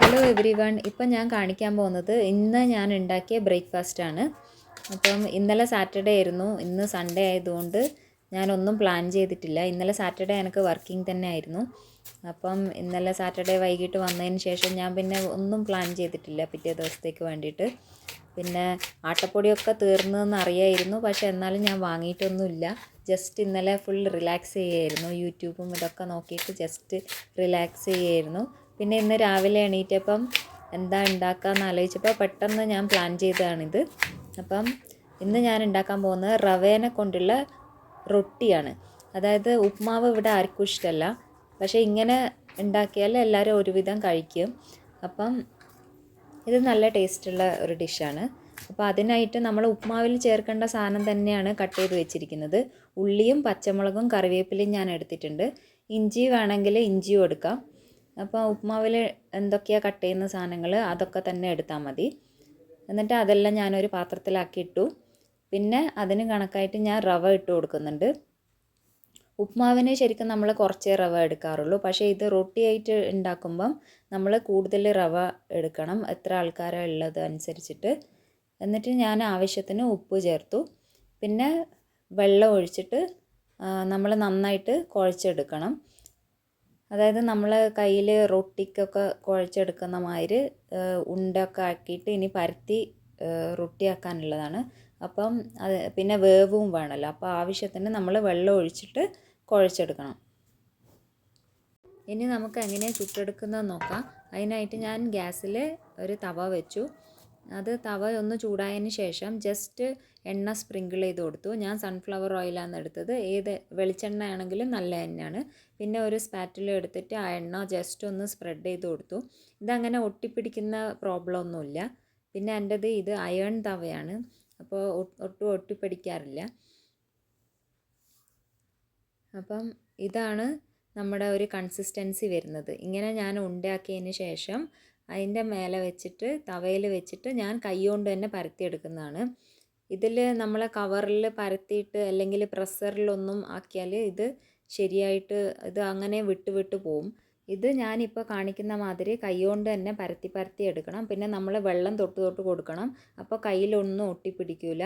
Hello every one. ഇപ്പം ഞാൻ കാണിക്കാൻ പോകുന്നത് ഇന്ന് ഞാൻ ഉണ്ടാക്കിയ ബ്രേക്ക്ഫാസ്റ്റാണ്. അപ്പം ഇന്നലെ സാറ്റർഡേ ആയിരുന്നു, ഇന്ന് സൺഡേ ആയതുകൊണ്ട് ഞാനൊന്നും പ്ലാൻ ചെയ്തിട്ടില്ല. ഇന്നലെ സാറ്റർഡേ എനിക്ക് വർക്കിംഗ് തന്നെ ആയിരുന്നു. അപ്പം ഇന്നലെ സാറ്റർഡേ വൈകിട്ട് വന്നതിന് ശേഷം ഞാൻ പിന്നെ ഒന്നും പ്ലാൻ ചെയ്തിട്ടില്ല പിറ്റേ ദിവസത്തേക്ക് വേണ്ടിയിട്ട്. പിന്നെ ആട്ടപ്പൊടിയൊക്കെ തീർന്നെന്ന് അറിയായിരുന്നു, പക്ഷേ എന്നാലും ഞാൻ വാങ്ങിയിട്ടൊന്നുമില്ല. ജസ്റ്റ് ഇന്നലെ ഫുൾ റിലാക്സ് ചെയ്യുമായിരുന്നു, യൂട്യൂബും ഇതൊക്കെ നോക്കിയിട്ട് ജസ്റ്റ് റിലാക്സ് ചെയ്യുമായിരുന്നു. പിന്നെ ഇന്ന് രാവിലെ എണീറ്റപ്പം എന്താ ഉണ്ടാക്കാമെന്ന് ആലോചിച്ചപ്പോൾ പെട്ടെന്ന് ഞാൻ പ്ലാൻ ചെയ്തതാണിത്. അപ്പം ഇന്ന് ഞാൻ ഉണ്ടാക്കാൻ പോകുന്നത് റവേനെ കൊണ്ടുള്ള റൊട്ടിയാണ്. അതായത് ഉപ്മാവ് ഇവിടെ ആർക്കും ഇഷ്ടമല്ല, പക്ഷേ ഇങ്ങനെ ഉണ്ടാക്കിയാൽ എല്ലാവരും ഒരുവിധം കഴിക്കും. അപ്പം ഇത് നല്ല ടേസ്റ്റുള്ള ഒരു ഡിഷാണ്. അപ്പോൾ അതിനായിട്ട് നമ്മൾ ഉപ്മാവിൽ ചേർക്കേണ്ട സാധനം തന്നെയാണ് കട്ട് ചെയ്ത് വെച്ചിരിക്കുന്നത്. ഉള്ളിയും പച്ചമുളകും കറിവേപ്പിലയും ഞാൻ എടുത്തിട്ടുണ്ട്. ഇഞ്ചി വേണമെങ്കിൽ ഇഞ്ചിയും എടുക്കാം. അപ്പോൾ ഉപ്മാവിൽ എന്തൊക്കെയാണ് കട്ട് ചെയ്യുന്ന സാധനങ്ങൾ അതൊക്കെ തന്നെ എടുത്താൽ മതി. എന്നിട്ട് അതെല്ലാം ഞാനൊരു പാത്രത്തിലാക്കി ഇട്ടു. പിന്നെ അതിന് കണക്കായിട്ട് ഞാൻ റവ ഇട്ട് കൊടുക്കുന്നുണ്ട്. ഉപ്മാവിന് ശരിക്കും നമ്മൾ കുറച്ചേ റവ എടുക്കാറുള്ളൂ, പക്ഷേ ഇത് റൊട്ടിയായിട്ട് ഉണ്ടാക്കുമ്പം നമ്മൾ കൂടുതൽ റവ എടുക്കണം, എത്ര ആൾക്കാരാണ് ഉള്ളത് അനുസരിച്ചിട്ട്. എന്നിട്ട് ഞാൻ ആവശ്യത്തിന് ഉപ്പ് ചേർത്തു. പിന്നെ വെള്ളം ഒഴിച്ചിട്ട് നമ്മൾ നന്നായിട്ട് കുഴച്ചെടുക്കണം. അതായത് നമ്മൾ കയ്യിൽ റൊട്ടിക്കൊക്കെ കുഴച്ചെടുക്കുന്ന മാതിരി ഉണ്ടൊക്കെ ആക്കിയിട്ട് ഇനി പരത്തി റൊട്ടിയാക്കാനുള്ളതാണ്. അപ്പം അത് പിന്നെ വേവും വേണമല്ലോ, അപ്പോൾ ആവശ്യത്തിന് നമ്മൾ വെള്ളം ഒഴിച്ചിട്ട് കുഴച്ചെടുക്കണം. ഇനി നമുക്ക് എങ്ങനെയാണ് ചുട്ടെടുക്കുന്നത് നോക്കാം. അതിനായിട്ട് ഞാൻ ഗ്യാസിൽ ഒരു തവ വെച്ചു. അത് തവ ഒന്ന് ചൂടായതിന് ശേഷം ജസ്റ്റ് എണ്ണ സ്പ്രിങ്കിൾ ചെയ്ത് കൊടുത്തു. ഞാൻ സൺഫ്ലവർ ഓയിലാണ് എടുത്തത്, ഏത് വെളിച്ചെണ്ണ ആണെങ്കിലും നല്ല എണ്ണയാണ്. പിന്നെ ഒരു സ്പാറ്റുല എടുത്തിട്ട് ആ എണ്ണ ജസ്റ്റ് ഒന്ന് സ്പ്രെഡ് ചെയ്ത് കൊടുത്തു. ഇതങ്ങനെ ഒട്ടിപ്പിടിക്കുന്ന പ്രോബ്ലം ഒന്നുമില്ല. പിന്നെ എൻ്റേത് ഇത് അയൺ തവയാണ്, അപ്പോൾ ഒട്ടും ഒട്ടിപ്പിടിക്കാറില്ല. അപ്പം ഇതാണ് നമ്മുടെ ഒരു കൺസിസ്റ്റൻസി വരുന്നത്. ഇങ്ങനെ ഞാൻ ഉണ്ടാക്കിയതിന് ശേഷം അതിൻ്റെ മേലെ വെച്ചിട്ട് തവയിൽ വെച്ചിട്ട് ഞാൻ കൈ കൊണ്ട് തന്നെ പരത്തിയെടുക്കുന്നതാണ്. ഇതിൽ നമ്മളെ കവറിൽ പരത്തിയിട്ട് അല്ലെങ്കിൽ പ്രസ്സറിലൊന്നും ആക്കിയാൽ ഇത് ശരിയായിട്ട് ഇത് അങ്ങനെ വിട്ട് വിട്ട് പോവും. ഇത് ഞാനിപ്പോൾ കാണിക്കുന്ന മാതിരി കൈ കൊണ്ട് തന്നെ പരത്തി പരത്തി എടുക്കണം. പിന്നെ നമ്മൾ വെള്ളം തൊട്ട് തൊട്ട് കൊടുക്കണം, അപ്പോൾ കയ്യിലൊന്നും ഒട്ടിപ്പിടിക്കില്ല.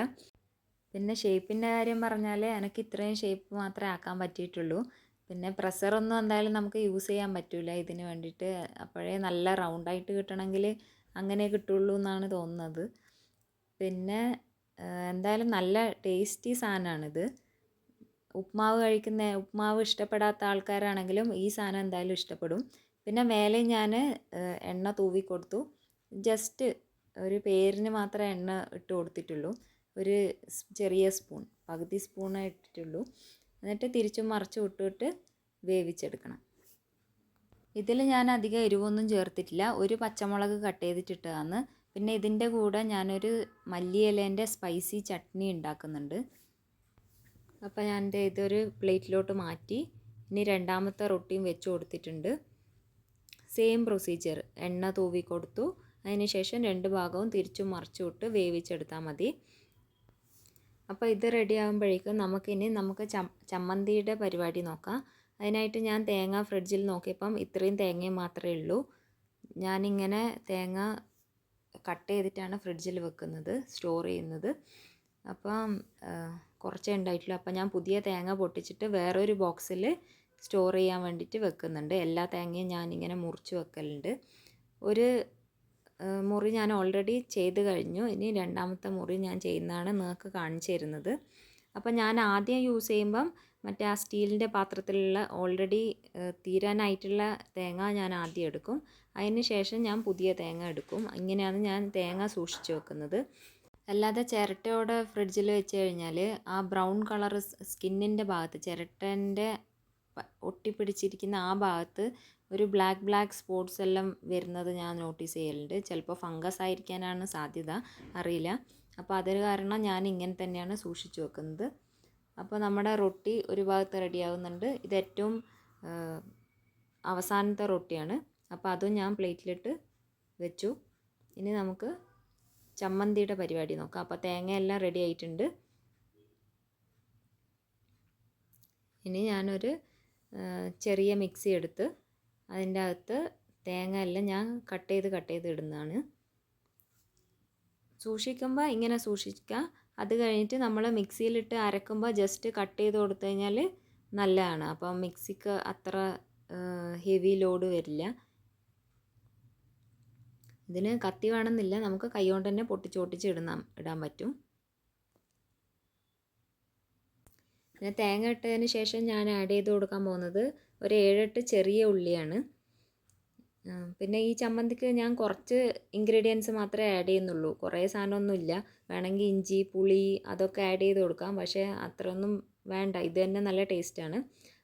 പിന്നെ ഷേപ്പിൻ്റെ കാര്യം പറഞ്ഞാൽ എനിക്ക് ഇത്രയും ഷേപ്പ് മാത്രമേ ആക്കാൻ പറ്റിയിട്ടുള്ളൂ. പിന്നെ പ്രഷറൊന്നും എന്തായാലും നമുക്ക് യൂസ് ചെയ്യാൻ പറ്റില്ല ഇതിന് വേണ്ടിയിട്ട്. അപ്പോഴേ നല്ല റൗണ്ടായിട്ട് കിട്ടണമെങ്കിൽ അങ്ങനെ കിട്ടുള്ളൂ എന്നാണ് തോന്നുന്നത്. പിന്നെ എന്തായാലും നല്ല ടേസ്റ്റി സാധനമാണിത്. ഉപ്മാവ് ഇഷ്ടപ്പെടാത്ത ആൾക്കാരാണെങ്കിലും ഈ സാധനം എന്തായാലും ഇഷ്ടപ്പെടും. പിന്നെ മേലെ ഞാൻ എണ്ണ തൂവി കൊടുത്തു. ജസ്റ്റ് ഒരു പേരിന് മാത്രമേ എണ്ണ ഇട്ട് കൊടുത്തിട്ടുള്ളൂ. ഒരു ചെറിയ സ്പൂൺ, പകുതി സ്പൂണേ ഇട്ടിട്ടുള്ളൂ. എന്നിട്ട് തിരിച്ചും മറിച്ചും ഇട്ടിട്ട് വേവിച്ചെടുക്കണം. ഇതിൽ ഞാൻ അധികം എരിവൊന്നും ചേർത്തിട്ടില്ല, ഒരു പച്ചമുളക് കട്ട് ചെയ്തിട്ടിട്ടതാണ്. പിന്നെ ഇതിൻ്റെ കൂടെ ഞാനൊരു മല്ലിയിലേൻ്റെ സ്പൈസി ചട്നി ഉണ്ടാക്കുന്നുണ്ട്. അപ്പോൾ ഞാൻ ഇതൊരു പ്ലേറ്റിലോട്ട് മാറ്റി. ഇനി രണ്ടാമത്തെ റൊട്ടിയും വെച്ച് കൊടുത്തിട്ടുണ്ട്. സെയിം പ്രൊസീജിയർ, എണ്ണ തൂവി കൊടുത്തു. അതിന് ശേഷം രണ്ട് ഭാഗവും തിരിച്ചും മറിച്ചും ഇട്ട് വേവിച്ചെടുത്താൽ മതി. അപ്പോൾ ഇത് റെഡി ആകുമ്പോഴേക്കും നമുക്ക് ചമ്മന്തിയുടെ പരിപാടി നോക്കാം. അതിനായിട്ട് ഞാൻ തേങ്ങ ഫ്രിഡ്ജിൽ നോക്കിയപ്പം ഇത്രയും തേങ്ങയും മാത്രമേ ഉള്ളൂ. ഞാനിങ്ങനെ തേങ്ങ കട്ട് ചെയ്തിട്ടാണ് ഫ്രിഡ്ജിൽ വെക്കുന്നത്, സ്റ്റോർ ചെയ്യുന്നത്. അപ്പം കുറച്ചേ ഉണ്ടായിട്ടുള്ളൂ. അപ്പം ഞാൻ പുതിയ തേങ്ങ പൊട്ടിച്ചിട്ട് വേറൊരു ബോക്സിൽ സ്റ്റോർ ചെയ്യാൻ വേണ്ടിയിട്ട് വെക്കുന്നുണ്ട്. എല്ലാ തേങ്ങയും ഞാനിങ്ങനെ മുറിച്ച് വെക്കലുണ്ട്. ഒരു മുറി ഞാൻ ഓൾറെഡി ചെയ്ത് കഴിഞ്ഞു. ഇനി രണ്ടാമത്തെ മുറി ഞാൻ ചെയ്യുന്നതാണ് നിങ്ങൾക്ക് കാണിച്ചു തരുന്നത്. അപ്പം ഞാൻ ആദ്യം യൂസ് ചെയ്യുമ്പം മറ്റേ ആ സ്റ്റീലിൻ്റെ പാത്രത്തിലുള്ള ഓൾറെഡി തീരാനായിട്ടുള്ള തേങ്ങ ഞാൻ ആദ്യം എടുക്കും. അതിന് ശേഷം ഞാൻ പുതിയ തേങ്ങ എടുക്കും. ഇങ്ങനെയാണ് ഞാൻ തേങ്ങ സൂക്ഷിച്ച് വെക്കുന്നത്. അല്ലാതെ ചിരട്ടയോടെ ഫ്രിഡ്ജിൽ വെച്ച് കഴിഞ്ഞാൽ ആ ബ്രൗൺ കളർ സ്കിന്നിൻ്റെ ഭാഗത്ത്, ചിരട്ടൻ്റെ ഒട്ടിപ്പിടിച്ചിരിക്കുന്ന ആ ഭാഗത്ത് ഒരു ബ്ലാക്ക് സ്പോട്ട്സ് എല്ലാം വരുന്നത് ഞാൻ നോട്ടീസ് ചെയ്യലുണ്ട്. ചിലപ്പോൾ ഫംഗസ് ആയിരിക്കാനാണ് സാധ്യത, അറിയില്ല. അപ്പോൾ അത് കാരണം ഞാൻ ഇങ്ങനെ തന്നെയാണ് സൂക്ഷിച്ച് വെക്കുന്നത്. അപ്പോൾ നമ്മുടെ റൊട്ടി ഒരു ഭാഗത്ത് റെഡിയാവുന്നുണ്ട്. ഇത് ഏറ്റവും അവസാനത്തെ റൊട്ടിയാണ്. അപ്പോൾ അതും ഞാൻ പ്ലേറ്റിലിട്ട് വെച്ചു. ഇനി നമുക്ക് ചമ്മന്തിയുടെ പരിപാടി നോക്കാം. അപ്പോൾ തേങ്ങയെല്ലാം റെഡി ആയിട്ടുണ്ട്. ഇനി ഞാനൊരു ചെറിയ മിക്സി എടുത്ത് അതിൻ്റെ അകത്ത് തേങ്ങ എല്ലാം ഞാൻ കട്ട് ചെയ്ത് ഇടുന്നതാണ്. സൂക്ഷിക്കുമ്പോൾ ഇങ്ങനെ സൂക്ഷിക്കുക. അത് കഴിഞ്ഞിട്ട് നമ്മൾ മിക്സിയിലിട്ട് അരക്കുമ്പോൾ ജസ്റ്റ് കട്ട് ചെയ്ത് കൊടുത്തു കഴിഞ്ഞാൽ നല്ലതാണ്. അപ്പം മിക്സിക്ക് അത്ര ഹെവി ലോഡ് വരില്ല. ഇതിന് കത്തി വേണമെന്നില്ല, നമുക്ക് കൈ കൊണ്ട് തന്നെ പൊട്ടിച്ച് ഇടാൻ പറ്റും. പിന്നെ തേങ്ങ ഇട്ടതിന് ശേഷം ഞാൻ ആഡ് ചെയ്ത് കൊടുക്കാൻ പോകുന്നത് ഒരു 7-8 ചെറിയ ഉള്ളിയാണ്. പിന്നെ ഈ ചമ്മന്തിക്ക് ഞാൻ കുറച്ച് ഇൻഗ്രീഡിയൻസ് മാത്രമേ ആഡ് ചെയ്യുന്നുള്ളൂ, കുറേ സാധനമൊന്നുമില്ല. വേണമെങ്കിൽ ഇഞ്ചി, പുളി അതൊക്കെ ആഡ് ചെയ്ത് കൊടുക്കാം, പക്ഷേ അത്രയൊന്നും വേണ്ട, ഇത് തന്നെ നല്ല ടേസ്റ്റാണ്.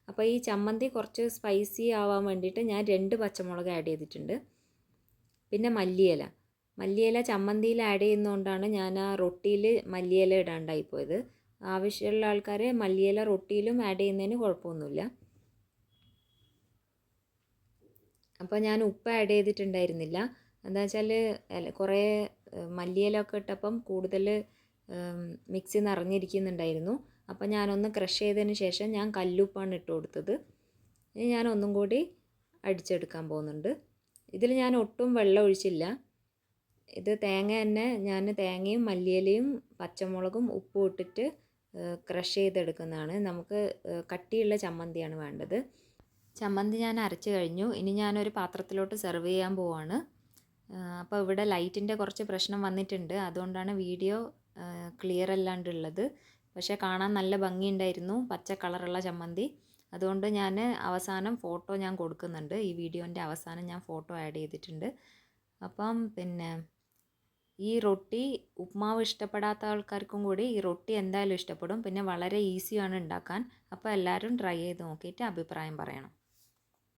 അപ്പോൾ ഈ ചമ്മന്തി കുറച്ച് സ്പൈസി ആവാൻ വേണ്ടിയിട്ട് ഞാൻ 2 പച്ചമുളക് ആഡ് ചെയ്തിട്ടുണ്ട്. പിന്നെ മല്ലിയില ചമ്മന്തിയിൽ ആഡ് ചെയ്യുന്നതുകൊണ്ടാണ് ഞാൻ ആ റൊട്ടിയിൽ മല്ലിയില ഇടാണ്ടായിപ്പോയത്. ആവശ്യമുള്ള ആൾക്കാർ മല്ലിയില റൊട്ടിയിലും ആഡ് ചെയ്യുന്നതിന് കുഴപ്പമൊന്നുമില്ല. അപ്പോൾ ഞാൻ ഉപ്പ് ആഡ് ചെയ്തിട്ടുണ്ടായിരുന്നില്ല, എന്താ വെച്ചാൽ കുറേ മല്ലിയിലൊക്കെ ഇട്ടപ്പം കൂടുതൽ മിക്സി നിറഞ്ഞിരിക്കുന്നുണ്ടായിരുന്നു. അപ്പോൾ ഞാനൊന്ന് ക്രഷ് ചെയ്തതിന് ശേഷം ഞാൻ കല്ലുപ്പാണ് ഇട്ട് കൊടുത്തത്. ഇനി ഞാൻ ഒന്നും കൂടി അടിച്ചെടുക്കാൻ പോകുന്നുണ്ട്. ഇതിൽ ഞാൻ ഒട്ടും വെള്ളം ഒഴിച്ചില്ല. ഇത് തേങ്ങ തന്നെ, ഞാൻ തേങ്ങയും മല്ലിയിലയും പച്ചമുളകും ഉപ്പും ഇട്ടിട്ട് ക്രഷ് ചെയ്തെടുക്കുന്നതാണ്. നമുക്ക് കട്ടിയുള്ള ചമ്മന്തിയാണ് വേണ്ടത്. ചമ്മന്തി ഞാൻ അരച്ച് കഴിഞ്ഞു. ഇനി ഞാനൊരു പാത്രത്തിലോട്ട് സെർവ് ചെയ്യാൻ പോവാണ്. അപ്പോൾ ഇവിടെ ലൈറ്റിൻ്റെ കുറച്ച് പ്രശ്നം വന്നിട്ടുണ്ട്, അതുകൊണ്ടാണ് വീഡിയോ ക്ലിയർ അല്ലാണ്ടുള്ളത്. പക്ഷേ കാണാൻ നല്ല ഭംഗിയുണ്ടായിരുന്നു, പച്ച കളറുള്ള ചമ്മന്തി. അതുകൊണ്ട് ഞാൻ അവസാനം ഫോട്ടോ ഞാൻ കൊടുക്കുന്നുണ്ട്. ഈ വീഡിയോൻ്റെ അവസാനം ഞാൻ ഫോട്ടോ ആഡ് ചെയ്തിട്ടുണ്ട്. അപ്പം പിന്നെ ഈ റൊട്ടി ഉപ്മാവ് ഇഷ്ടപ്പെടാത്ത ആൾക്കാർക്കും കൂടി ഈ റൊട്ടി എന്തായാലും ഇഷ്ടപ്പെടും. പിന്നെ വളരെ ഈസിയാണ് ഉണ്ടാക്കാൻ. അപ്പോൾ എല്ലാവരും ട്രൈ ചെയ്ത് നോക്കിയിട്ട് അഭിപ്രായം പറയണം.